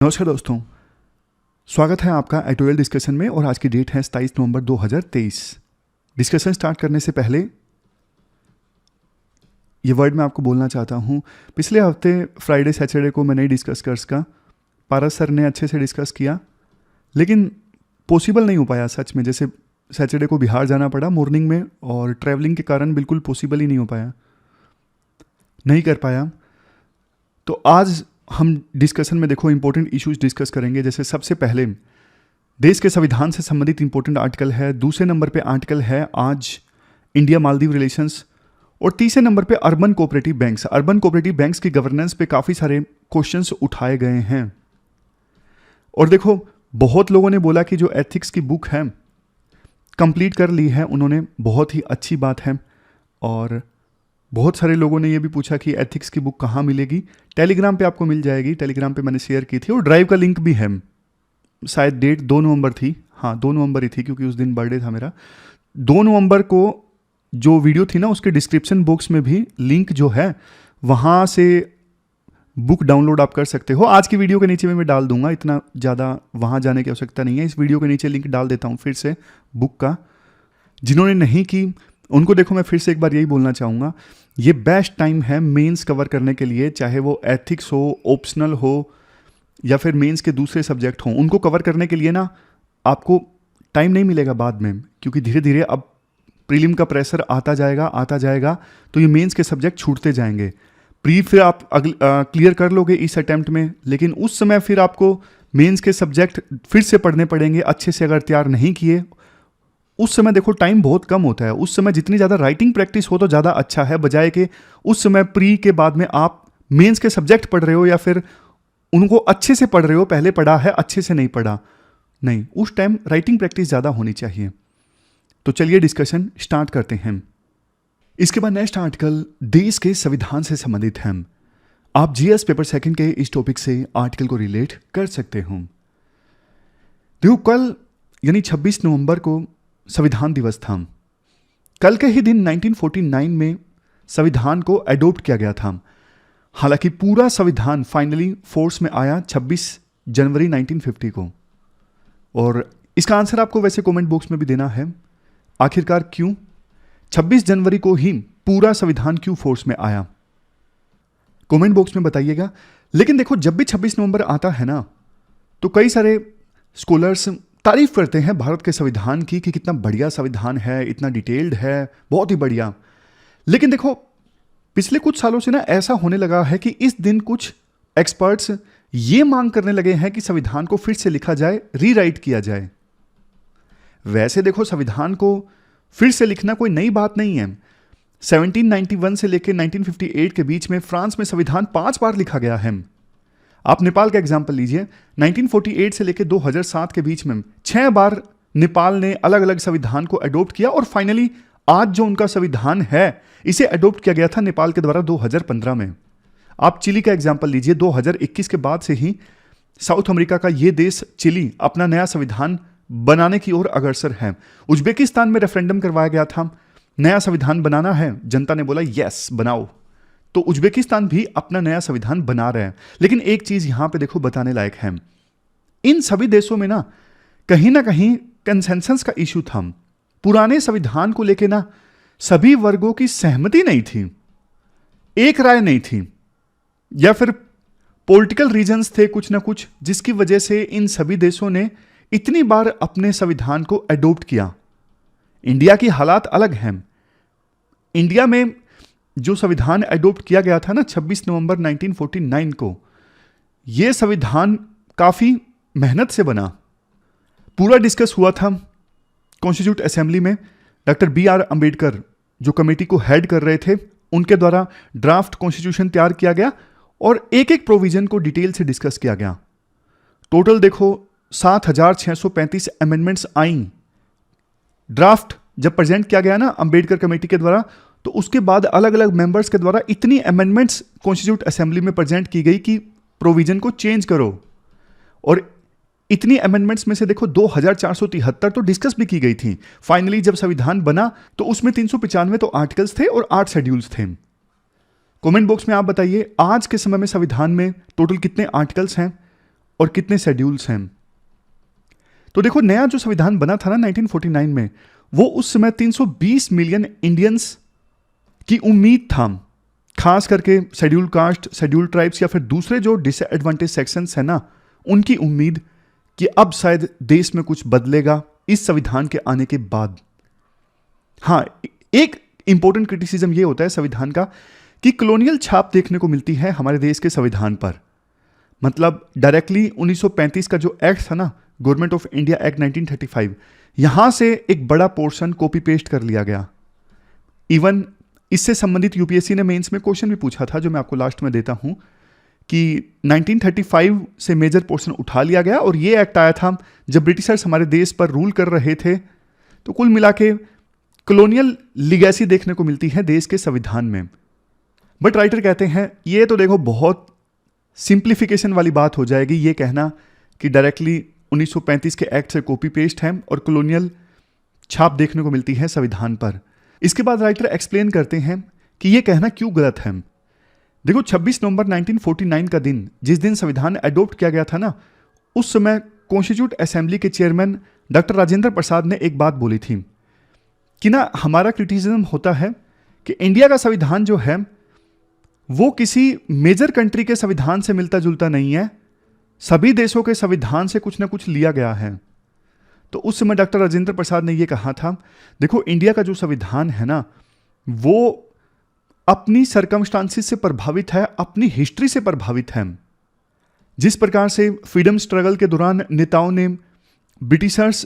नमस्कार दोस्तों, स्वागत है आपका एडिटोरियल डिस्कशन में। और आज की डेट है 27 नवंबर 2023। डिस्कशन स्टार्ट करने से पहले ये वर्ड मैं आपको बोलना चाहता हूँ। पिछले हफ्ते फ्राइडे सैटरडे को मैं नहीं डिस्कस कर सका। पारस सर ने अच्छे से डिस्कस किया, लेकिन पॉसिबल नहीं हो पाया सच में। जैसे सैटरडे को बिहार जाना पड़ा मॉर्निंग में, और ट्रैवलिंग के कारण बिल्कुल पॉसिबल ही नहीं हो पाया, नहीं कर पाया। तो आज हम डिस्कशन में देखो इंपॉर्टेंट इश्यूज डिस्कस करेंगे। जैसे सबसे पहले देश के संविधान से संबंधित इंपॉर्टेंट आर्टिकल है। दूसरे नंबर पे आर्टिकल है आज इंडिया मालदीव रिलेशंस। और तीसरे नंबर पे urban cooperative banks. Urban cooperative banks की गवर्नेंस पे काफ़ी सारे क्वेश्चंस उठाए गए हैं। और देखो, बहुत लोगों ने बोला कि जो एथिक्स की बुक है कंप्लीट कर ली है उन्होंने, बहुत ही अच्छी बात है। और बहुत सारे लोगों ने ये भी पूछा कि एथिक्स की बुक कहाँ मिलेगी। टेलीग्राम पे आपको मिल जाएगी। टेलीग्राम पे मैंने शेयर की थी, और ड्राइव का लिंक भी है। शायद डेट 2 नवंबर थी। हाँ, 2 नवंबर ही थी, क्योंकि उस दिन बर्थडे था मेरा। 2 नवंबर को जो वीडियो थी ना, उसके डिस्क्रिप्शन बॉक्स में भी लिंक जो है वहाँ से बुक डाउनलोड आप कर सकते हो। आज की वीडियो के नीचे में मैं डाल दूंगा, इतना ज़्यादा वहाँ जाने की आवश्यकता नहीं है। इस वीडियो के नीचे लिंक डाल देता हूँ फिर से बुक का। जिन्होंने नहीं की उनको देखो, मैं फिर से एक बार यही बोलना चाहूँगा, ये बेस्ट टाइम है मेंस कवर करने के लिए। चाहे वो एथिक्स हो, ऑप्शनल हो, या फिर मेंस के दूसरे सब्जेक्ट हों, उनको कवर करने के लिए ना आपको टाइम नहीं मिलेगा बाद में, क्योंकि धीरे धीरे अब प्रीलिम का प्रेशर आता जाएगा, तो ये मेंस के सब्जेक्ट छूटते जाएंगे। प्री फिर आप क्लियर कर लोगे इस अटेम्प्ट में, लेकिन उस समय फिर आपको मेंस के सब्जेक्ट फिर से पढ़ने पड़ेंगे अच्छे से, अगर तैयार नहीं किए। उस समय देखो टाइम बहुत कम होता है। उस समय जितनी ज़्यादा राइटिंग प्रैक्टिस हो तो ज़्यादा अच्छा है, बजाय कि उस समय प्री के बाद में आप मेंस के सब्जेक्ट पढ़ रहे हो, या फिर उनको अच्छे से पढ़ रहे हो, पहले पढ़ा है अच्छे से नहीं पढ़ा। नहीं, उस टाइम राइटिंग प्रैक्टिस ज़्यादा होनी चाहिए। तो चलिए डिस्कशन स्टार्ट करते हैं। इसके बाद नेक्स्ट आर्टिकल देश के संविधान से संबंधित है। आप जीएस पेपर सेकंड के इस टॉपिक से आर्टिकल को रिलेट कर सकते हो। देखो, कल यानी 26 नवंबर को संविधान दिवस था। कल के ही दिन 1949 में संविधान को एडॉप्ट किया गया था। हालांकि पूरा संविधान फाइनली फोर्स में आया 26 जनवरी 1950 को। और इसका आंसर आपको वैसे कमेंट बॉक्स में भी देना है। आखिरकार क्यों 26 जनवरी को ही पूरा संविधान क्यों फोर्स में आया, कमेंट बॉक्स में बताइएगा। लेकिन देखो, जब भी 26 नवंबर आता है ना, तो कई सारे स्कॉलर्स तारीफ करते हैं भारत के संविधान की कि कितना बढ़िया संविधान है, इतना डिटेल्ड है, बहुत ही बढ़िया। लेकिन देखो, पिछले कुछ सालों से ना ऐसा होने लगा है कि इस दिन कुछ एक्सपर्ट्स ये मांग करने लगे हैं कि संविधान को फिर से लिखा जाए, रीराइट किया जाए। वैसे देखो, संविधान को फिर से लिखना कोई नई बात नहीं है। 1791 से लेकर 1958 के बीच में फ्रांस में संविधान 5 बार लिखा गया है। आप नेपाल का एग्जाम्पल लीजिए, 1948 से लेकर 2007 के बीच में 6 बार नेपाल ने अलग अलग संविधान को अडॉप्ट किया, और फाइनली आज जो उनका संविधान है इसे अडॉप्ट किया गया था नेपाल के द्वारा 2015 में। आप चिली का एग्जाम्पल लीजिए, 2021 के बाद से ही साउथ अमेरिका का ये देश चिली अपना नया संविधान बनाने की ओर अग्रसर है। उज्बेकिस्तान में रेफरेंडम करवाया गया था, नया संविधान बनाना है, जनता ने बोला यस बनाओ, तो उज्बेकिस्तान भी अपना नया संविधान बना रहे हैं। लेकिन एक चीज यहां पे देखो बताने लायक है, इन सभी देशों में ना कहीं कंसेंसस का इश्यू था। पुराने संविधान को लेके ना सभी वर्गों की सहमति नहीं थी, एक राय नहीं थी, या फिर पॉलिटिकल रीजंस थे कुछ ना कुछ, जिसकी वजह से इन सभी देशों ने इतनी बार अपने संविधान को अडॉप्ट किया। इंडिया की हालात अलग हैं। इंडिया में जो संविधान अडॉप्ट किया गया था ना 26 नवंबर 1949 को, यह संविधान काफी मेहनत से बना। पूरा डिस्कस हुआ था कॉन्स्टिट्यूट असेंबली में। डॉक्टर BR अंबेडकर जो कमेटी को हेड कर रहे थे, उनके द्वारा ड्राफ्ट कॉन्स्टिट्यूशन तैयार किया गया, और एक एक प्रोविजन को डिटेल से डिस्कस किया गया। टोटल देखो 7635 अमेंडमेंट्स आई। ड्राफ्ट जब प्रेजेंट किया गया ना अंबेडकर कमेटी के द्वारा, तो उसके बाद अलग अलग मेंबर्स के द्वारा इतनी अमेंडमेंट्स कॉन्स्टिट्यूट असेंबली में प्रेजेंट की गई कि प्रोविजन को चेंज करो। और इतनी अमेंडमेंट्स में से देखो 2473 तो डिस्कस भी की गई थी। फाइनली जब संविधान बना तो उसमें 395 तो आर्टिकल्स थे और 8 शेड्यूल्स थे। कमेंट बॉक्स में आप बताइए आज के समय में संविधान में टोटल कितने आर्टिकल्स हैं और कितने शेड्यूल्स हैं। तो देखो, नया जो संविधान बना था ना 1949 में, वो उस समय 320 मिलियन इंडियंस की उम्मीद था, खास करके शेड्यूल कास्ट, शेड्यूल ट्राइब्स या फिर दूसरे जो डिसएडवांटेज सेक्शंस है ना, उनकी उम्मीद कि अब शायद देश में कुछ बदलेगा इस संविधान के आने के बाद। हाँ, एक इंपॉर्टेंट क्रिटिसिज्म ये होता है संविधान का कि कॉलोनियल छाप देखने को मिलती है हमारे देश के संविधान पर। मतलब डायरेक्टली 1935 का जो एक्ट था ना, गवर्नमेंट ऑफ इंडिया एक्ट 1935, यहां से एक बड़ा पोर्शन कॉपी पेस्ट कर लिया गया। इवन इससे संबंधित यूपीएससी ने मेंस में क्वेश्चन भी पूछा था, जो मैं आपको लास्ट में देता हूं, कि 1935 से मेजर पोर्शन उठा लिया गया और ये एक्ट आया था जब ब्रिटिशर्स हमारे देश पर रूल कर रहे थे। तो कुल मिला के कॉलोनियल लीगेसी देखने को मिलती है देश के संविधान में। बट राइटर कहते हैं ये तो देखो बहुत सिंप्लीफिकेशन वाली बात हो जाएगी ये कहना कि डायरेक्टली 1935 के एक्ट से कॉपी पेस्ट है और कॉलोनियल छाप देखने को मिलती है संविधान पर। इसके बाद राइटर एक्सप्लेन करते हैं कि ये कहना क्यों गलत है। देखो, 26 नवंबर 1949 का दिन, जिस दिन संविधान एडॉप्ट किया गया था ना, उस समय कॉन्स्टिट्यूट असेंबली के चेयरमैन डॉक्टर राजेंद्र प्रसाद ने एक बात बोली थी कि ना, हमारा क्रिटिसिज्म होता है कि इंडिया का संविधान जो है वो किसी मेजर कंट्री के संविधान से मिलता जुलता नहीं है, सभी देशों के संविधान से कुछ ना कुछ लिया गया है। तो उस समय डॉक्टर राजेंद्र प्रसाद ने यह कहा था, देखो इंडिया का जो संविधान है ना, वो अपनी सर्कमस्टांसिस से प्रभावित है, अपनी हिस्ट्री से प्रभावित है। जिस प्रकार से फ्रीडम स्ट्रगल के दौरान नेताओं ने ब्रिटिशर्स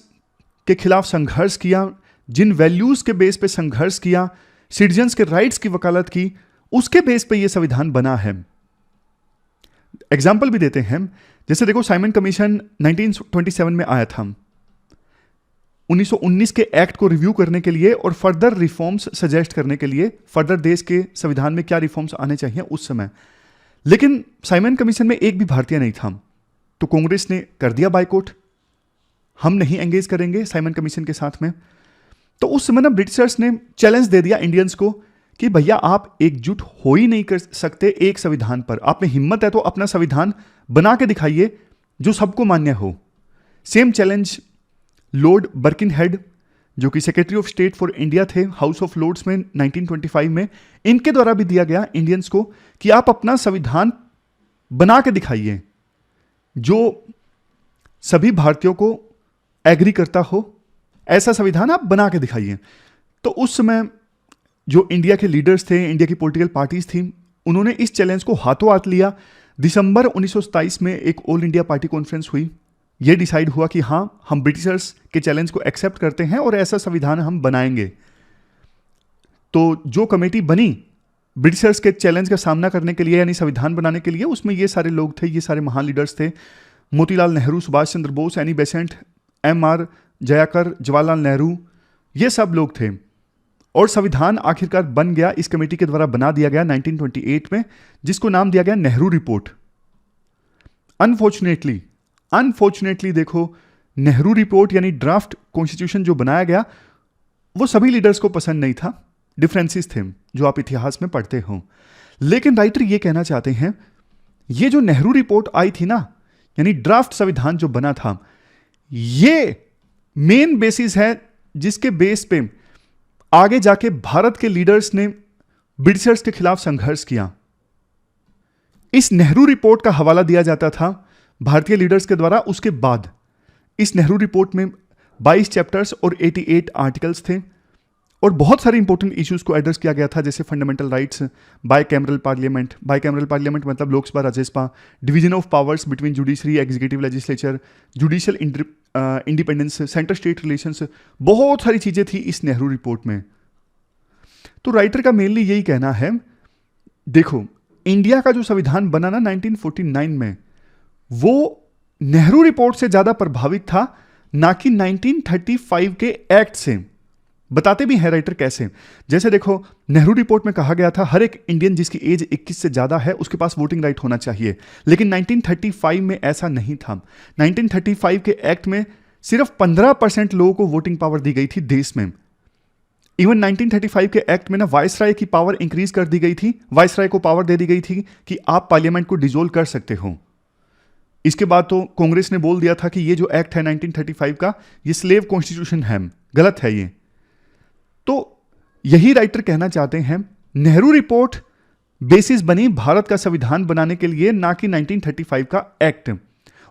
के खिलाफ संघर्ष किया, जिन वैल्यूज के बेस पे संघर्ष किया, सिटीजन्स के राइट्स की वकालत की, उसके बेस पे ये संविधान बना है। एग्जाम्पल भी देते हैं, जैसे देखो साइमन कमीशन 1927 में आया था 1919 के एक्ट को रिव्यू करने के लिए और फर्दर रिफॉर्म्स सजेस्ट करने के लिए, फर्दर देश के संविधान में क्या रिफॉर्म्स आने चाहिए उस समय। लेकिन साइमन कमीशन में एक भी भारतीय नहीं था, तो कांग्रेस ने कर दिया बाइकआउट, हम नहीं एंगेज करेंगे साइमन कमीशन के साथ में। तो उस समय ना ब्रिटिशर्स ने चैलेंज दे दिया इंडियंस को कि भैया आप एकजुट हो ही नहीं कर सकते एक संविधान पर, आप में हिम्मत है तो अपना संविधान बना के दिखाइए जो सबको मान्य हो। सेम चैलेंज लॉर्ड बर्किनहेड, जो कि secretary of state for India थे हाउस ऑफ लॉर्ड्स में 1925 में, इनके द्वारा भी दिया गया इंडियंस को कि आप अपना संविधान बना के दिखाइए जो सभी भारतीयों को एग्री करता हो, ऐसा संविधान आप बना के दिखाइए। तो उस समय जो इंडिया के लीडर्स थे, इंडिया की पॉलिटिकल पार्टीज थी, उन्होंने इस चैलेंज को हाथों हाथ लिया। दिसंबर 1927 में एक ऑल इंडिया पार्टी कॉन्फ्रेंस हुई। यह डिसाइड हुआ कि हाँ, हम ब्रिटिशर्स के चैलेंज को एक्सेप्ट करते हैं और ऐसा संविधान हम बनाएंगे। तो जो कमेटी बनी ब्रिटिशर्स के चैलेंज का सामना करने के लिए, यानी संविधान बनाने के लिए, उसमें ये सारे लोग थे, ये सारे महान लीडर्स थे। Motilal Nehru, Subhash Chandra Bose, Annie Besant, M.R. Jayakar, Jawaharlal Nehru, ये सब लोग थे। और संविधान आखिरकार बन गया, इस कमेटी के द्वारा बना दिया गया 1928 में, जिसको नाम दिया गया नेहरू रिपोर्ट। अनफॉर्चुनेटली देखो, नेहरू रिपोर्ट यानी ड्राफ्ट कॉन्स्टिट्यूशन जो बनाया गया, वो सभी लीडर्स को पसंद नहीं था। डिफरेंसेस थे जो आप इतिहास में पढ़ते हो। लेकिन राइटर ये कहना चाहते हैं, ये जो नेहरू रिपोर्ट आई थी ना, यानी ड्राफ्ट संविधान जो बना था, ये मेन बेसिस है जिसके बेस पे आगे जाके भारत के लीडर्स ने ब्रिटिशर्स के खिलाफ संघर्ष किया। इस नेहरू रिपोर्ट का हवाला दिया जाता था भारतीय लीडर्स के द्वारा। उसके बाद इस नेहरू रिपोर्ट में 22 चैप्टर्स और 88 आर्टिकल्स थे और बहुत सारे इंपॉर्टेंट इश्यूज को एड्रेस किया गया था, जैसे फंडामेंटल राइट्स, बाइकैमरल पार्लियामेंट मतलब Lok Sabha Rajya Sabha, division of powers between judiciary, executive, legislature, judicial independence, centre state relations, बहुत सारी चीजें थी इस नेहरू रिपोर्ट में। तो राइटर का मेनली यही कहना है, देखो इंडिया का जो संविधान बना ना 1949 में, वो नेहरू रिपोर्ट से ज्यादा प्रभावित था, ना कि 1935 के एक्ट से। बताते भी हैं राइटर कैसे। जैसे देखो, नेहरू रिपोर्ट में कहा गया था हर एक इंडियन जिसकी एज 21 से ज्यादा है उसके पास वोटिंग राइट होना चाहिए, लेकिन 1935 में ऐसा नहीं था। 1935 के एक्ट में सिर्फ 15% लोगों को वोटिंग पावर दी गई थी देश में। इवन 1935 के एक्ट में ना वाइसराय की पावर इंक्रीज कर दी गई थी, वाइसराय को पावर दे दी गई थी कि आप पार्लियामेंट को डिसोल्व कर सकते हो। इसके बाद तो कांग्रेस ने बोल दिया था कि ये जो एक्ट है 1935 का, ये स्लेव कॉन्स्टिट्यूशन है, गलत है ये। तो यही राइटर कहना चाहते हैं, नेहरू रिपोर्ट बेसिस बनी भारत का संविधान बनाने के लिए, ना कि 1935 का एक्ट।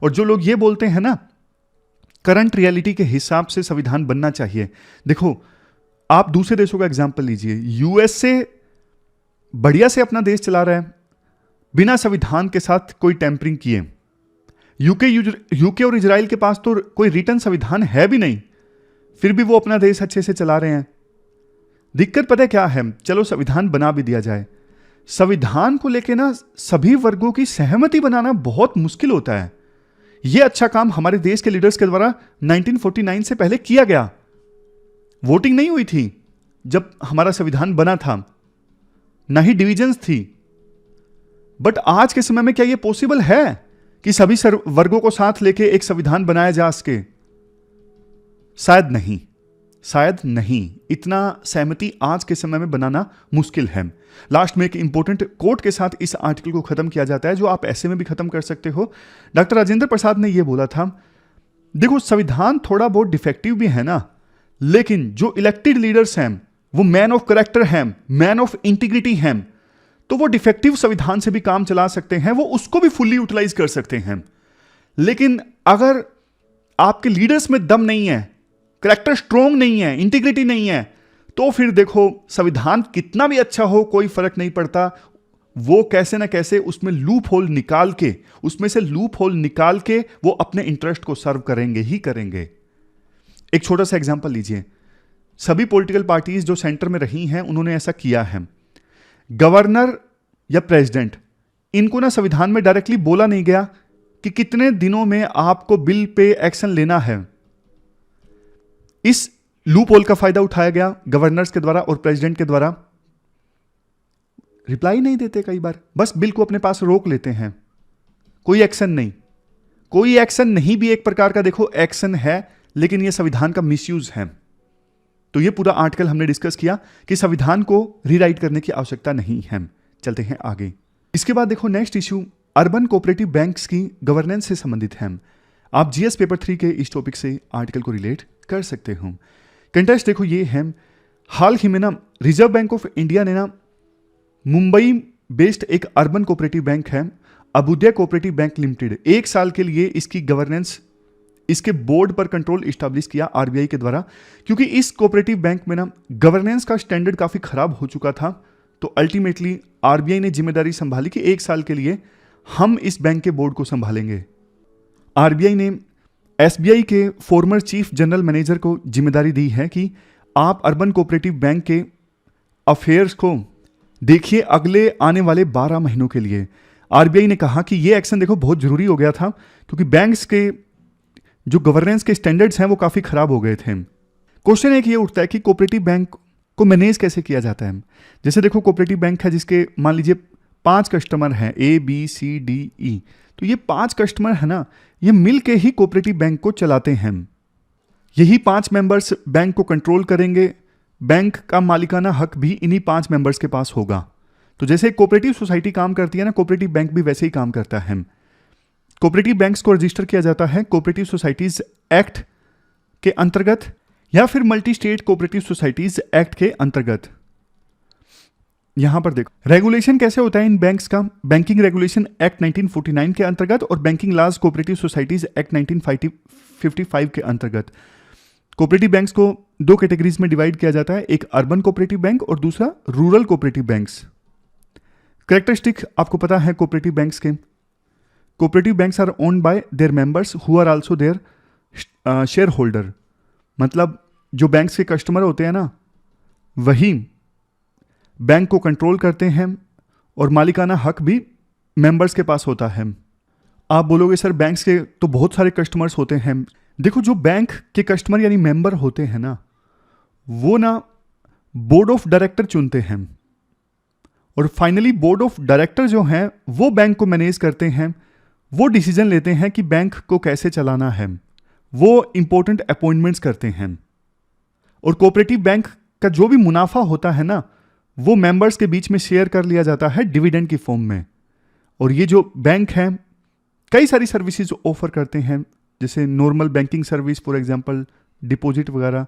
और जो लोग ये बोलते हैं ना, करंट रियलिटी के हिसाब से संविधान बनना चाहिए, देखो आप दूसरे देशों का एग्जांपल लीजिए। यूएसए बढ़िया से अपना देश चला रहा है बिना संविधान के साथ कोई टेम्परिंग किए। यूके और इजराइल के पास तो कोई रिटर्न संविधान है भी नहीं, फिर भी वो अपना देश अच्छे से चला रहे हैं। दिक्कत पता है क्या है? चलो संविधान बना भी दिया जाए, संविधान को लेके ना सभी वर्गों की सहमति बनाना बहुत मुश्किल होता है। यह अच्छा काम हमारे देश के लीडर्स के द्वारा 1949 से पहले किया गया। वोटिंग नहीं हुई थी जब हमारा संविधान बना था, ना ही डिविजन्स थी। बट आज के समय में क्या यह पॉसिबल है कि सभी वर्गों को साथ लेके एक संविधान बनाया जा सके? शायद नहीं, शायद नहीं। इतना सहमति आज के समय में बनाना मुश्किल है। लास्ट में एक इंपॉर्टेंट कोट के साथ इस आर्टिकल को खत्म किया जाता है, जो आप ऐसे में भी खत्म कर सकते हो। डॉक्टर राजेंद्र प्रसाद ने यह बोला था, देखो संविधान थोड़ा बहुत डिफेक्टिव भी है ना, लेकिन जो इलेक्टेड लीडर्स हैं वो मैन ऑफ कैरेक्टर हैं, मैन ऑफ इंटीग्रिटी हैं, तो वो डिफेक्टिव संविधान से भी काम चला सकते हैं, वो उसको भी फुल्ली यूटिलाइज कर सकते हैं। लेकिन अगर आपके लीडर्स में दम नहीं है, कैरेक्टर स्ट्रोंग नहीं है, इंटीग्रिटी नहीं है, तो फिर देखो संविधान कितना भी अच्छा हो कोई फर्क नहीं पड़ता। वो कैसे ना कैसे उसमें लूप होल निकाल के, उसमें से लूप होल निकाल के वो अपने इंटरेस्ट को सर्व करेंगे ही करेंगे। एक छोटा सा एग्जांपल लीजिए, सभी पॉलिटिकल पार्टीज जो सेंटर में रही हैं उन्होंने ऐसा किया है। गवर्नर या प्रेसिडेंट, इनको ना संविधान में डायरेक्टली बोला नहीं गया कि कितने दिनों में आपको बिल पे एक्शन लेना है। इस लूप होल का फायदा उठाया गया गवर्नर्स के द्वारा और प्रेसिडेंट के द्वारा। रिप्लाई नहीं देते कई बार, बस बिल को अपने पास रोक लेते हैं, कोई एक्शन नहीं। कोई एक्शन नहीं भी एक प्रकार का देखो एक्शन है, लेकिन यह संविधान का मिसयूज है। तो यह पूरा आर्टिकल हमने डिस्कस किया कि संविधान को रीराइट करने की आवश्यकता नहीं है। चलते हैं आगे। इसके बाद देखो next issue urban cooperative banks की गवर्नेंस से संबंधित है। आप जीएस पेपर 3 के इस टॉपिक से आर्टिकल को रिलेट कर सकते हो। कंटेस्ट देखो ये है, हाल ही में ना रिजर्व बैंक ऑफ इंडिया ने ना मुंबई बेस्ड एक अर्बन कोऑपरेटिव बैंक है अभुदय कोऑपरेटिव बैंक लिमिटेड, 1 साल के लिए इसकी गवर्नेंस, इसके बोर्ड पर कंट्रोल इस्टेब्लिश किया आरबीआई के द्वारा। क्योंकि इस कोऑपरेटिव बैंक में ना गवर्नेंस का स्टैंडर्ड काफी खराब हो चुका था, तो अल्टीमेटली आरबीआई ने जिम्मेदारी संभाली कि 1 साल के लिए हम इस बैंक के बोर्ड को संभालेंगे। आरबीआई ने एसबीआई के फॉर्मर चीफ जनरल मैनेजर को जिम्मेदारी दी है कि आप अर्बन कोऑपरेटिव बैंक के अफेयर्स को देखिए अगले आने वाले 12 महीनों के लिए। आरबीआई ने कहा कि यह एक्शन देखो बहुत जरूरी हो गया था, क्योंकि बैंक्स के जो गवर्नेंस के स्टैंडर्ड्स हैं वो काफी खराब हो गए थे। क्वेश्चन एक ये उठता है कि कोऑपरेटिव बैंक को मैनेज कैसे किया जाता है। जैसे देखो कोऑपरेटिव बैंक है जिसके मान लीजिए 5 कस्टमर हैं, A B C D E, तो ये 5 कस्टमर है ना, ये मिल के ही कोऑपरेटिव बैंक को चलाते हैं। यही 5 मेंबर्स बैंक को कंट्रोल करेंगे, बैंक का मालिकाना हक भी इन्हीं 5 मेंबर्स के पास होगा। तो जैसे कोऑपरेटिव सोसाइटी काम करती है ना, कोऑपरेटिव बैंक भी वैसे ही काम करता है। कोऑपरेटिव बैंक्स को रजिस्टर किया जाता है कोऑपरेटिव सोसाइटीज एक्ट के अंतर्गत या फिर multi state cooperative societies act के अंतर्गत। यहां पर देखो रेगुलेशन कैसे होता है इन बैंक्स का, बैंकिंग रेगुलेशन एक्ट 1949 के अंतर्गत और banking laws cooperative societies act 1955 के अंतर्गत। कोऑपरेटिव बैंक्स को 2 कैटेगरीज में डिवाइड किया जाता है, एक अर्बन कोऑपरेटिव बैंक और दूसरा रूरल कोऑपरेटिव बैंक्स। कैरेक्टरिस्टिक आपको पता है कोऑपरेटिव बैंक्स के, cooperative banks are owned by their members who are also their share holder. मतलब जो बैंक्स के कस्टमर होते हैं ना, वही बैंक को कंट्रोल करते हैं और मालिकाना हक भी मेंबर्स के पास होता है। आप बोलोगे सर बैंक्स के तो बहुत सारे कस्टमर्स होते हैं। देखो जो बैंक के कस्टमर यानी मेंबर होते हैं ना, वो ना बोर्ड ऑफ डायरेक्टर चुनते हैं और फाइनली बोर्ड ऑफ डायरेक्टर जो हैं वो बैंक को मैनेज करते हैं, वो डिसीजन लेते हैं कि बैंक को कैसे चलाना है, वो इंपॉर्टेंट अपॉइंटमेंट्स करते हैं। और कोऑपरेटिव बैंक का जो भी मुनाफा होता है ना, वो मेंबर्स के बीच में शेयर कर लिया जाता है डिविडेंड की फॉर्म में। और ये जो बैंक है कई सारी सर्विसेज ऑफर करते हैं, जैसे normal banking service for example, deposit वगैरह।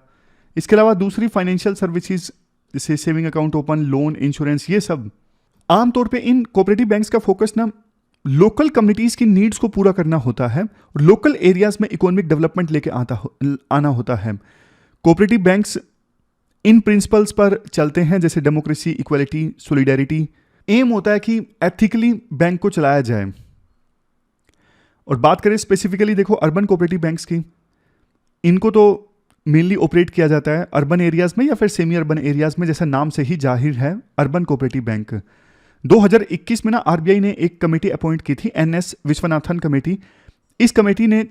इसके अलावा दूसरी फाइनेंशियल सर्विसेज जैसे saving account open, loan, insurance, ये सब। आमतौर पे इन कोऑपरेटिव बैंक्स का फोकस ना लोकल कम्युनिटीज की नीड्स को पूरा करना होता है और लोकल एरियाज में इकोनॉमिक डेवलपमेंट लेके आना होता है। कोऑपरेटिव बैंक्स इन प्रिंसिपल्स पर चलते हैं, जैसे डेमोक्रेसी, इक्वालिटी, सॉलिडेरिटी। एम होता है कि एथिकली बैंक को चलाया जाए। और बात करें स्पेसिफिकली देखो अर्बन कोऑपरेटिव बैंक्स की, इनको तो मेनली ऑपरेट किया जाता है अर्बन एरियाज में या फिर सेमी अर्बन एरियाज में, जैसा नाम से ही जाहिर है अर्बन कोऑपरेटिव बैंक। 2021 में ना आरबीआई ने एक कमेटी अपॉइंट की थी, एनएस विश्वनाथन कमेटी। इस कमेटी ने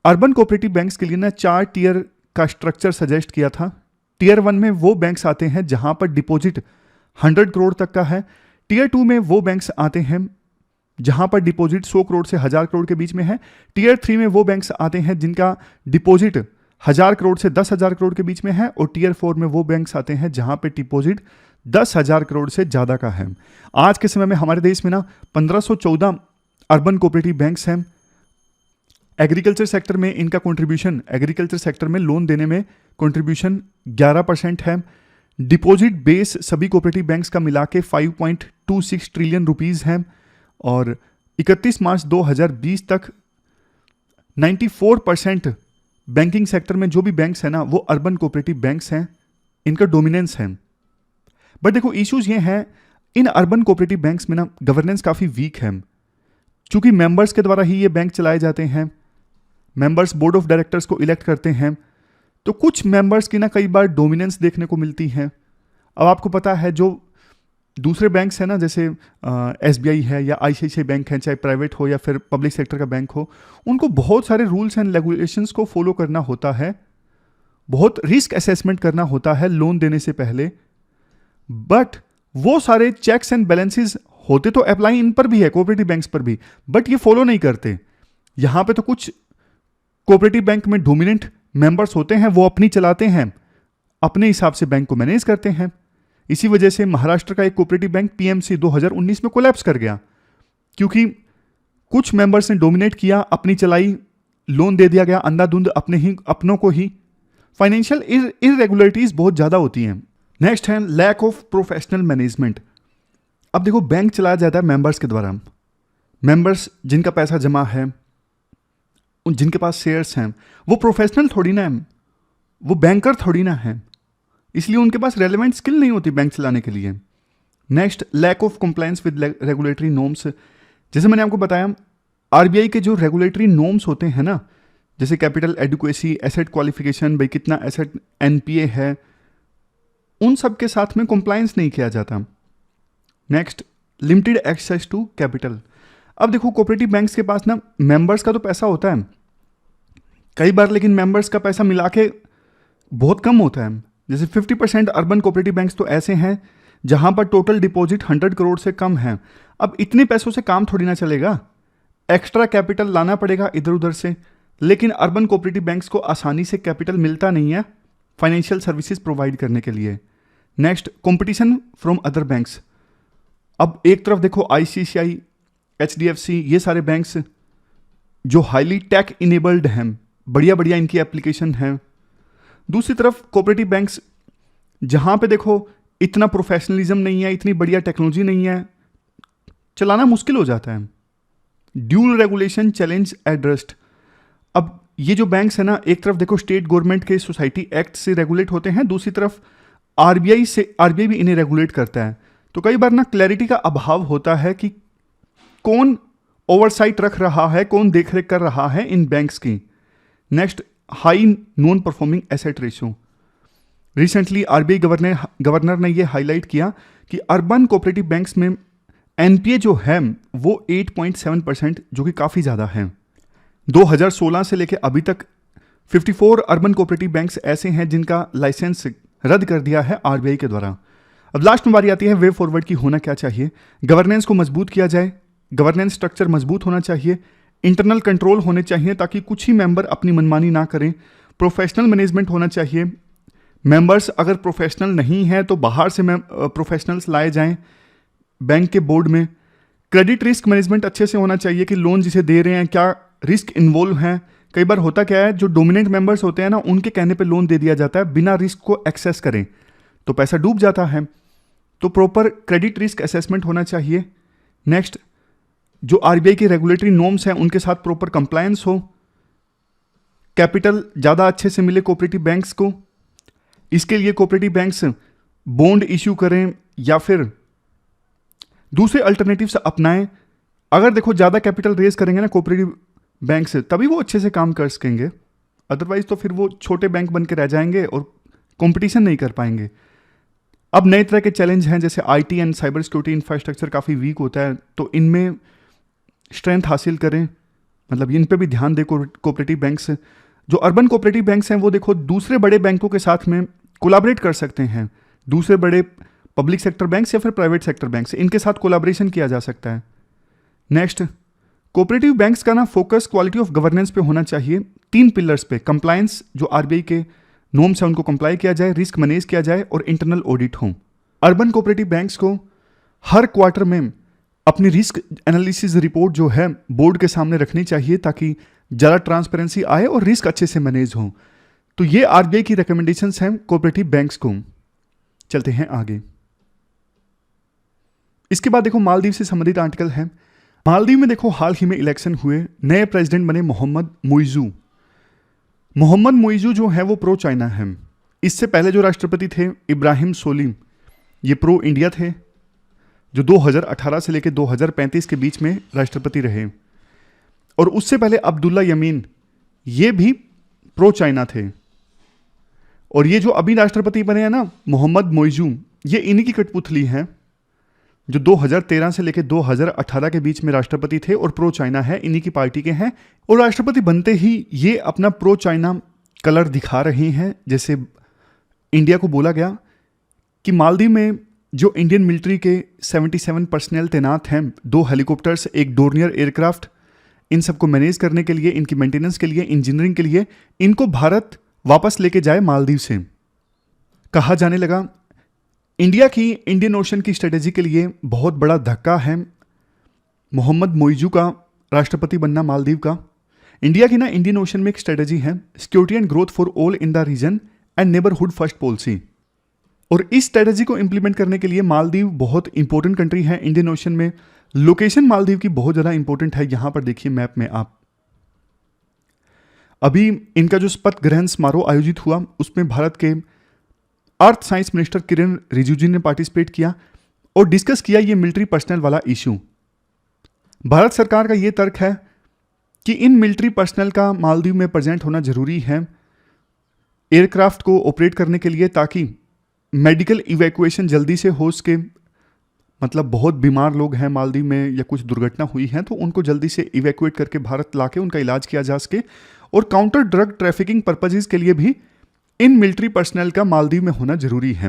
अर्बन कोऑपरेटिव बैंक्स के लिए ना 4 टीयर का स्ट्रक्चर सजेस्ट किया था। टीयर 1 में वो बैंक्स आते हैं जहां पर डिपॉजिट 100 करोड़ तक का है। टीयर 2 में वो बैंक्स आते हैं जहां पर डिपॉजिट 100 करोड़ से 1000 करोड़ के बीच में है। टीयर 3 में वो बैंक्स आते हैं जिनका डिपॉजिट 1000 करोड़ से 10,000 करोड़ के बीच में है। और टीयर 4 में वो बैंक्स आते हैं जहां पे डिपॉजिट 10,000 करोड़ से ज़्यादा का है। आज के समय में हमारे देश में ना 1514 अर्बन कोऑपरेटिव बैंक्स हैं। एग्रीकल्चर सेक्टर में इनका कंट्रीब्यूशन, एग्रीकल्चर सेक्टर में लोन देने में कंट्रीब्यूशन 11% है। डिपॉजिट बेस सभी कोऑपरेटिव बैंक्स का मिला के 5.26 ट्रिलियन रुपीस है। और 31 मार्च 2020 तक 94% बैंकिंग सेक्टर में जो भी बैंक्स हैं ना वो अर्बन कोऑपरेटिव बैंक्स हैं, इनका डोमिनेंस है। बट देखो इश्यूज ये हैं, इन अर्बन कोऑपरेटिव बैंक्स में ना गवर्नेंस काफ़ी वीक है, क्योंकि मेंबर्स के द्वारा ही ये बैंक चलाए जाते हैं। मेंबर्स बोर्ड ऑफ डायरेक्टर्स को इलेक्ट करते हैं, तो कुछ मेंबर्स की ना कई बार डोमिनेंस देखने को मिलती है। अब आपको पता है जो दूसरे बैंक्स हैं ना, जैसे एसबीआई है या आईसीआईसीआई बैंक है, चाहे प्राइवेट हो या फिर पब्लिक सेक्टर का बैंक हो, उनको बहुत सारे रूल्स एंड रेगुलेशंस को फॉलो करना होता है, बहुत रिस्क असेसमेंट करना होता है लोन देने से पहले। बट वो सारे चेक्स एंड बैलेंसेस होते तो अप्लाई इन पर भी है, कोऑपरेटिव बैंक्स पर भी, बट ये फॉलो नहीं करते। यहां पे तो कुछ कोऑपरेटिव बैंक में डोमिनेंट मेंबर्स होते हैं, वो अपनी चलाते हैं, अपने हिसाब से बैंक को मैनेज करते हैं। इसी वजह से महाराष्ट्र का एक कोऑपरेटिव बैंक पीएमसी 2019 में कोलैप्स कर गया, क्योंकि कुछ मेंबर्स ने डोमिनेट किया, अपनी चलाई, लोन दे दिया गया अंधाधुंध अपनों को ही। फाइनेंशियल इरेगुलरिटीज बहुत ज़्यादा होती हैं। नेक्स्ट है लैक ऑफ प्रोफेशनल मैनेजमेंट। अब देखो बैंक चलाया जाता है मेंबर्स के द्वारा। मेंबर्स जिनका पैसा जमा है, जिनके पास शेयर्स हैं, वो प्रोफेशनल थोड़ी ना है, वो बैंकर थोड़ी ना है, इसलिए उनके पास रेलेवेंट स्किल नहीं होती बैंक चलाने के लिए। Next lack of compliance with regulatory norms. जैसे मैंने आपको बताया आरबीआई के जो रेगुलेटरी नॉर्म्स होते हैं ना, जैसे कैपिटल एडिक्वेसी, एसेट क्वालिफिकेशन, भाई कितना एसेट एनपीए है, उन सब के साथ में कंप्लायंस नहीं किया जाता। Next limited access to capital. अब देखो कोऑपरेटिव बैंक्स के पास ना मेंबर्स का तो पैसा होता है कई बार, लेकिन मेंबर्स का पैसा मिला के बहुत कम होता है। जैसे 50% अर्बन कोऑपरेटिव बैंक्स तो ऐसे हैं जहां पर टोटल डिपॉजिट 100 करोड़ से कम है। अब इतने पैसों से काम थोड़ी ना चलेगा, एक्स्ट्रा कैपिटल लाना पड़ेगा इधर उधर से। लेकिन अर्बन कोऑपरेटिव बैंक्स को आसानी से कैपिटल मिलता नहीं है फाइनेंशियल सर्विसेज प्रोवाइड करने के लिए। Next competition from other banks. अब एक तरफ देखो आईसीआईसीआई, एचडीएफसी, ये सारे बैंक्स जो हाईली टेक इनेबल्ड हैं, बढ़िया बढ़िया इनकी एप्लीकेशन है। दूसरी तरफ कोऑपरेटिव बैंक्स जहां पे देखो इतना प्रोफेशनलिज्म नहीं है, इतनी बढ़िया टेक्नोलॉजी नहीं है, चलाना मुश्किल हो जाता है। Dual regulation challenge addressed. अब ये जो बैंक्स है ना, एक तरफ देखो स्टेट गवर्नमेंट के सोसाइटी एक्ट से रेगुलेट होते हैं, दूसरी तरफ आरबीआई भी इन्हें रेगुलेट करता है। तो कई बार ना क्लैरिटी का अभाव होता है कि कौन ओवरसाइट रख रहा है, कौन देखरेख कर रहा है इन बैंक्स की। Next high non performing asset ratio. Recently RBI governor ने यह हाईलाइट किया कि अर्बन कोऑपरेटिव बैंक्स में एनपीए जो है वो 8.7%, जो कि काफ़ी ज़्यादा है। 2016 से लेकर अभी तक 54 अर्बन कोऑपरेटिव बैंक्स ऐसे हैं जिनका लाइसेंस रद्द कर दिया है आरबीआई के द्वारा। अब लास्ट में बारी आती है वे फॉरवर्ड की होना क्या चाहिए। गवर्नेंस को मजबूत किया जाए, गवर्नेंस स्ट्रक्चर मजबूत होना चाहिए, इंटरनल कंट्रोल होने चाहिए ताकि कुछ ही मेंबर अपनी मनमानी ना करें, प्रोफेशनल मैनेजमेंट होना चाहिए। मेंबर्स अगर प्रोफेशनल नहीं है तो बाहर से प्रोफेशनल्स लाए जाएं बैंक के बोर्ड में। क्रेडिट रिस्क मैनेजमेंट अच्छे से होना चाहिए कि लोन जिसे दे रहे हैं क्या रिस्क इन्वॉल्व हैं। कई बार होता क्या है, जो डोमिनेंट मेंबर्स होते हैं ना, उनके कहने पे लोन दे दिया जाता है बिना रिस्क को एक्सेस करें, तो पैसा डूब जाता है। तो प्रॉपर क्रेडिट रिस्क असेसमेंट होना चाहिए। नेक्स्ट, जो आरबीआई की रेगुलेटरी नॉर्म्स हैं उनके साथ प्रॉपर कंप्लायंस हो। कैपिटल ज़्यादा अच्छे से मिले कोऑपरेटिव बैंक्स को। इसके लिए कोऑपरेटिव बैंक्स बॉन्ड इश्यू करें या फिर दूसरे अल्टरनेटिव्स अपनाएं। अगर देखो ज़्यादा कैपिटल रेज करेंगे ना कोऑपरेटिव बैंक से, तभी वो अच्छे से काम कर सकेंगे। अदरवाइज तो फिर वो छोटे बैंक बन के रह जाएंगे और कंपटीशन नहीं कर पाएंगे। अब नए तरह के चैलेंज हैं, जैसे IT and cyber security infrastructure काफ़ी वीक होता है, तो इनमें स्ट्रेंथ हासिल करें, मतलब इन पे भी ध्यान दें कोऑपरेटिव बैंक्स। जो अर्बन कोऑपरेटिव बैंक्स हैं वो देखो दूसरे बड़े बैंकों के साथ में कोलैबोरेट कर सकते हैं। दूसरे बड़े पब्लिक सेक्टर बैंक्स या फिर प्राइवेट सेक्टर बैंक्स, इनके साथ कोलैबोरेशन किया जा सकता है। नेक्स्ट, कोऑपरेटिव बैंक्स का ना फोकस क्वालिटी ऑफ गवर्नेंस पे होना चाहिए। 3 पिलर्स पे, कंप्लायंस, जो आरबीआई के नॉर्म्स हैं उनको कंप्लाई किया जाए, रिस्क मैनेज किया जाए और इंटरनल ऑडिट हो। अर्बन कोऑपरेटिव बैंक्स को हर क्वार्टर में अपनी रिस्क एनालिसिस रिपोर्ट जो है बोर्ड के सामने रखनी चाहिए, ताकि ज़्यादा ट्रांसपेरेंसी आए और रिस्क अच्छे से मैनेज हो। तो ये आरबीआई की रिकमेंडेशंस हैं कोऑपरेटिव बैंक्स को। चलते हैं आगे। इसके बाद देखो मालदीव से संबंधित आर्टिकल है। मालदीव में देखो हाल ही में इलेक्शन हुए, नए प्रेसिडेंट बने मोहम्मद मुइज़ू। मोहम्मद मुइज़ू जो है वो प्रो चाइना है। इससे पहले जो राष्ट्रपति थे इब्राहिम सोलिम, ये प्रो इंडिया थे, जो 2018 से लेकर 2035 के बीच में राष्ट्रपति रहे। और उससे पहले अब्दुल्ला यमीन, ये भी प्रो चाइना थे। और ये जो अभी राष्ट्रपति बने हैं ना मोहम्मद मुइज़ू, ये इन्हीं की कठपुतली हैं, जो 2013 से लेकर 2018 के बीच में राष्ट्रपति थे और प्रो चाइना है, इन्हीं की पार्टी के हैं। और राष्ट्रपति बनते ही ये अपना प्रो चाइना कलर दिखा रहे हैं। जैसे इंडिया को बोला गया कि मालदीव में जो इंडियन मिलिट्री के 77 पर्सनल तैनात हैं, 2 हेलीकॉप्टर्स, एक डोर्नियर एयरक्राफ्ट, इन सबको मैनेज करने के लिए, इनकी मेंटेनेंस के लिए, इंजीनियरिंग के लिए, इनको भारत वापस लेके जाए मालदीव से। कहा जाने लगा इंडिया की इंडियन ओशन की स्ट्रेटेजी के लिए बहुत बड़ा धक्का है मोहम्मद मुइज़ू का राष्ट्रपति बनना मालदीव का। इंडिया की ना इंडियन ओशन में एक स्ट्रेटेजी है, security and growth for all in the region and neighbourhood first policy. और इस स्ट्रेटेजी को इंप्लीमेंट करने के लिए मालदीव बहुत इंपॉर्टेंट कंट्री है इंडियन ओशन में। लोकेशन मालदीव की बहुत ज़्यादा इंपॉर्टेंट है। यहां पर देखिए मैप में आप, अभी इनका जो शपथ ग्रहण समारोह आयोजित हुआ उसमें भारत के अर्थ साइंस मिनिस्टर किरण रिजिजू ने पार्टिसिपेट किया और डिस्कस किया ये मिलिट्री पर्सनल वाला इशू। भारत सरकार का ये तर्क है कि इन मिलिट्री पर्सनल का मालदीव में प्रेजेंट होना जरूरी है एयरक्राफ्ट को ऑपरेट करने के लिए, ताकि मेडिकल इवैक्यूएशन जल्दी से हो सके। मतलब बहुत बीमार लोग हैं मालदीव में या कुछ दुर्घटना हुई है तो उनको जल्दी से इवैक्यूएट करके भारत लाके उनका इलाज किया जा सके। और काउंटर ड्रग ट्रैफिकिंग पर्पजेज के लिए भी इन मिलिट्री पर्सनल का मालदीव में होना जरूरी है।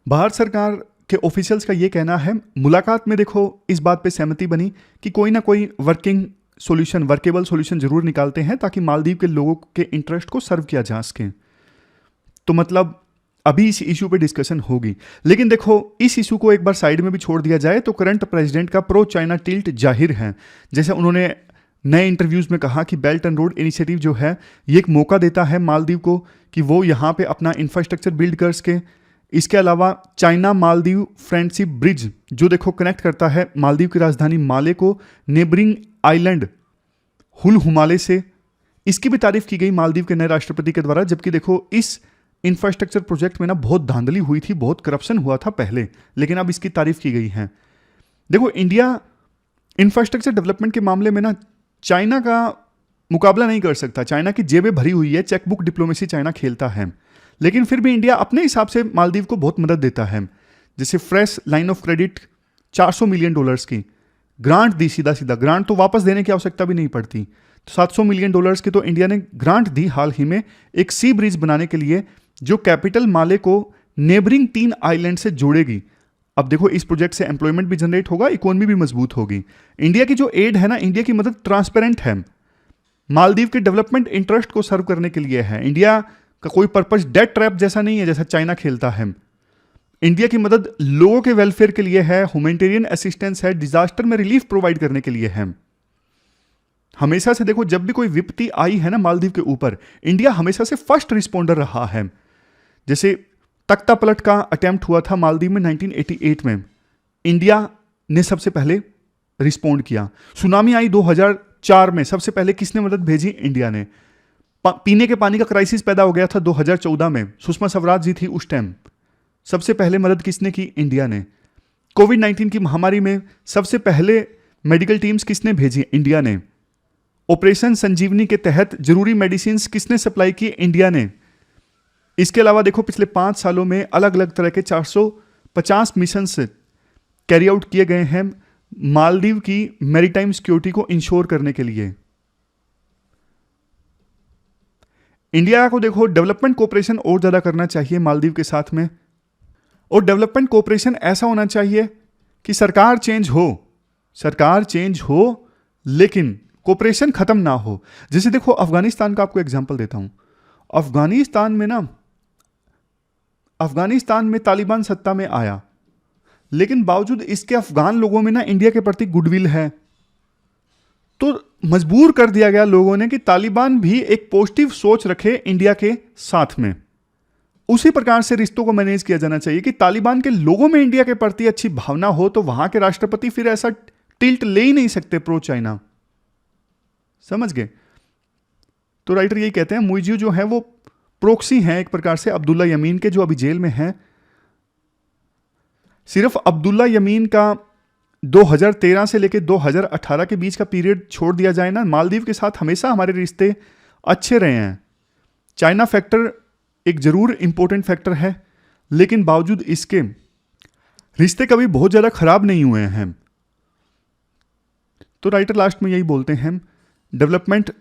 भारत सरकार के ऑफिशियल्स का ये कहना है, मुलाकात में देखो इस बात पे सहमति बनी कि कोई ना कोई वर्केबल सोल्यूशन जरूर निकालते हैं ताकि मालदीव के लोगों के इंटरेस्ट को सर्व किया जा सके। तो मतलब अभी इस इशू पे डिस्कशन होगी, लेकिन देखो इस इशू को एक बार साइड में भी छोड़ दिया जाए तो करंट प्रेसिडेंट का प्रो चाइना टिल्ट जाहिर है। जैसे उन्होंने नए इंटरव्यूज में कहा कि बेल्ट एंड रोड इनिशिएटिव जो है ये एक मौका देता है मालदीव को कि वो यहाँ पे अपना इंफ्रास्ट्रक्चर बिल्ड कर सके। इसके अलावा चाइना मालदीव फ्रेंडशिप ब्रिज जो देखो कनेक्ट करता है मालदीव की राजधानी माले को नेबरिंग आइलैंड हुल हुमाले से, इसकी भी तारीफ की गई मालदीव के नए राष्ट्रपति के द्वारा। जबकि देखो इस इंफ्रास्ट्रक्चर प्रोजेक्ट में ना बहुत धांधली हुई थी, बहुत करप्शन हुआ था पहले, लेकिन अब इसकी तारीफ की गई है। देखो इंडिया इंफ्रास्ट्रक्चर डेवलपमेंट के मामले में ना चाइना का मुकाबला नहीं कर सकता। चाइना की जेबें भरी हुई है, चेकबुक डिप्लोमेसी चाइना खेलता है, लेकिन फिर भी इंडिया अपने हिसाब से मालदीव को बहुत मदद देता है। जैसे fresh line of credit $400 million की ग्रांट दी, सीधा सीधा ग्रांट, तो वापस देने की आवश्यकता भी नहीं पड़ती। तो $700 मिलियन की तो इंडिया ने ग्रांट दी हाल ही में एक सी ब्रिज बनाने के लिए जो कैपिटल माले को नेबरिंग 3 आइलैंड से जोड़ेगी। अब देखो इस प्रोजेक्ट से एम्प्लॉयमेंट भी जनरेट होगा, इकोनॉमी भी मजबूत होगी। इंडिया की जो एड है ना, इंडिया की मदद ट्रांसपेरेंट है, मालदीव के डेवलपमेंट इंटरेस्ट को सर्व करने के लिए है। इंडिया का कोई पर्पस डेट ट्रैप जैसा नहीं है जैसा चाइना खेलता है। इंडिया की मदद लोगों के वेलफेयर के लिए है, ह्यूमैनिटेरियन असिस्टेंस है, डिजास्टर में रिलीफ प्रोवाइड करने के लिए है। हमेशा से देखो, जब भी कोई विपत्ति आई है ना मालदीव के ऊपर, इंडिया हमेशा से फर्स्ट रिस्पॉन्डर रहा है। जैसे तख्ता पलट का अटेम्प्ट हुआ था मालदीव में 1988 में, इंडिया ने सबसे पहले रिस्पॉन्ड किया। सुनामी आई 2004 में, सबसे पहले किसने मदद भेजी? इंडिया ने। पीने के पानी का क्राइसिस पैदा हो गया था 2014 में, सुषमा स्वराज जी थी उस टाइम, सबसे पहले मदद किसने की? इंडिया ने। कोविड-19 की महामारी में सबसे पहले मेडिकल टीम्स किसने भेजी? इंडिया ने। ऑपरेशन संजीवनी के तहत जरूरी मेडिसिन किसने सप्लाई की? इंडिया ने। इसके अलावा देखो, पिछले 5 सालों में अलग अलग तरह के 450 मिशन कैरी आउट किए गए हैं मालदीव की मैरीटाइम सिक्योरिटी को इंश्योर करने के लिए। इंडिया को देखो डेवलपमेंट कोऑपरेशन और ज्यादा करना चाहिए मालदीव के साथ में, और डेवलपमेंट कोऑपरेशन ऐसा होना चाहिए कि सरकार चेंज हो लेकिन कोऑपरेशन खत्म ना हो। जैसे देखो, अफगानिस्तान का आपको एग्जांपल देता हूं। अफगानिस्तान में तालिबान सत्ता में आया, लेकिन बावजूद इसके अफगान लोगों में ना इंडिया के प्रति गुडविल है, तो मजबूर कर दिया गया लोगों ने कि तालिबान भी एक पॉजिटिव सोच रखे इंडिया के साथ में। उसी प्रकार से रिश्तों को मैनेज किया जाना चाहिए कि तालिबान के लोगों में इंडिया के प्रति अच्छी भावना हो, तो वहां के राष्ट्रपति फिर ऐसा टिल्ट ले ही नहीं सकते प्रो चाइना। समझ गए? तो राइटर यही कहते हैं, मुइजियो जो है वो प्रोक्सी हैं एक प्रकार से अब्दुल्ला यमीन के, जो अभी जेल में हैं। सिर्फ अब्दुल्ला यमीन का 2013 से लेकर 2018 के बीच का पीरियड छोड़ दिया जाए ना, मालदीव के साथ हमेशा हमारे रिश्ते अच्छे रहे हैं। चाइना फैक्टर एक जरूर इंपॉर्टेंट फैक्टर है, लेकिन बावजूद इसके रिश्ते कभी बहुत ज्यादा खराब नहीं हुए हैं। तो राइटर लास्ट में यही बोलते हैं, डेवलपमेंट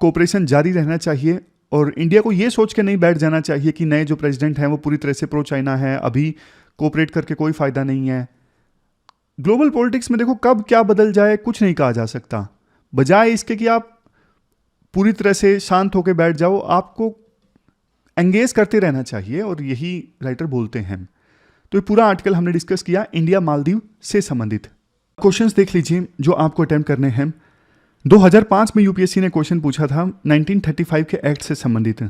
कोऑपरेशन जारी रहना चाहिए, और इंडिया को यह सोच के नहीं बैठ जाना चाहिए कि नए जो प्रेसिडेंट हैं वो पूरी तरह से प्रो चाइना है, अभी कोऑपरेट करके कोई फायदा नहीं है। ग्लोबल पॉलिटिक्स में देखो कब क्या बदल जाए कुछ नहीं कहा जा सकता। बजाय इसके कि आप पूरी तरह से शांत होकर बैठ जाओ, आपको एंगेज करते रहना चाहिए, और यही राइटर बोलते हैं। तो ये पूरा आर्टिकल हमने डिस्कस किया इंडिया मालदीव से संबंधित। क्वेश्चंस देख लीजिए जो आपको अटेम्प्ट करने हैं। 2005 में यूपीएससी ने क्वेश्चन पूछा था 1935 के एक्ट से संबंधित।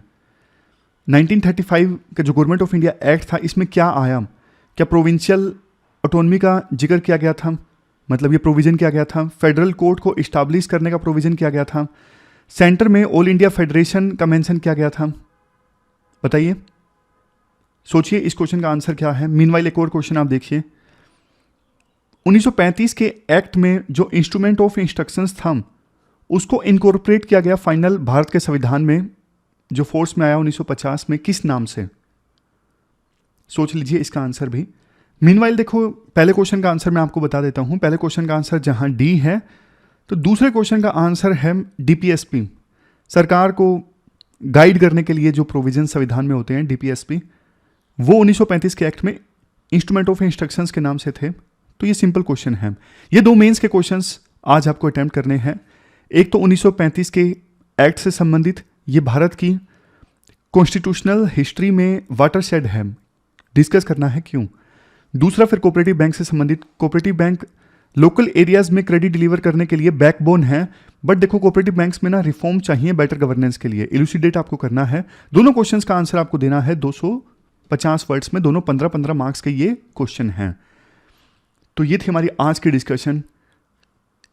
1935 का जो गवर्नमेंट ऑफ इंडिया एक्ट था, इसमें क्या आया? क्या प्रोविंशियल ऑटोनॉमी का जिक्र किया गया था? मतलब ये प्रोविजन किया गया था। फेडरल कोर्ट को इस्टाब्लिश करने का प्रोविजन किया गया था। सेंटर में ऑल इंडिया फेडरेशन का मेंशन किया गया था। बताइए, सोचिए इस क्वेश्चन का आंसर क्या है। मीनवाइल एक और क्वेश्चन आप देखिए, 1935 के एक्ट में जो इंस्ट्रूमेंट ऑफ इंस्ट्रक्शंस था उसको इनकॉर्पोरेट किया गया फाइनल भारत के संविधान में, जो फोर्स में आया 1950 में, किस नाम से? सोच लीजिए इसका आंसर भी। मीनवाइल देखो, पहले क्वेश्चन का आंसर मैं आपको बता देता हूं। पहले क्वेश्चन का आंसर जहां डी है, तो दूसरे क्वेश्चन का आंसर है डीपीएसपी। सरकार को गाइड करने के लिए जो प्रोविजन संविधान में होते हैं, डीपीएसपी, वो 1935 के एक्ट में इंस्ट्रूमेंट ऑफ इंस्ट्रक्शंस के नाम से थे। तो ये सिंपल क्वेश्चन है। ये 2 मेंस के क्वेश्चंस आज आपको अटेम्प्ट करने हैं। एक तो 1935 के एक्ट से संबंधित, ये भारत की कॉन्स्टिट्यूशनल हिस्ट्री में वाटरशेड है, डिस्कस करना है क्यों। दूसरा फिर कोऑपरेटिव बैंक से संबंधित। कोऑपरेटिव बैंक लोकल एरियाज में क्रेडिट डिलीवर करने के लिए बैकबोन है, बट देखो कोऑपरेटिव बैंक्स में ना रिफॉर्म चाहिए बेटर गवर्नेंस के लिए। इलुसिडेट आपको करना है। दोनों क्वेश्चंस का आंसर आपको देना है 250 वर्ड्स में। दोनों 15-15 मार्क्स के ये क्वेश्चन हैं। तो ये थी हमारी आज की डिस्कशन।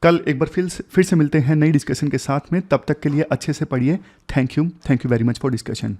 कल एक बार फिर से मिलते हैं नई डिस्कशन के साथ में। तब तक के लिए अच्छे से पढ़िए। Thank you very much for discussion.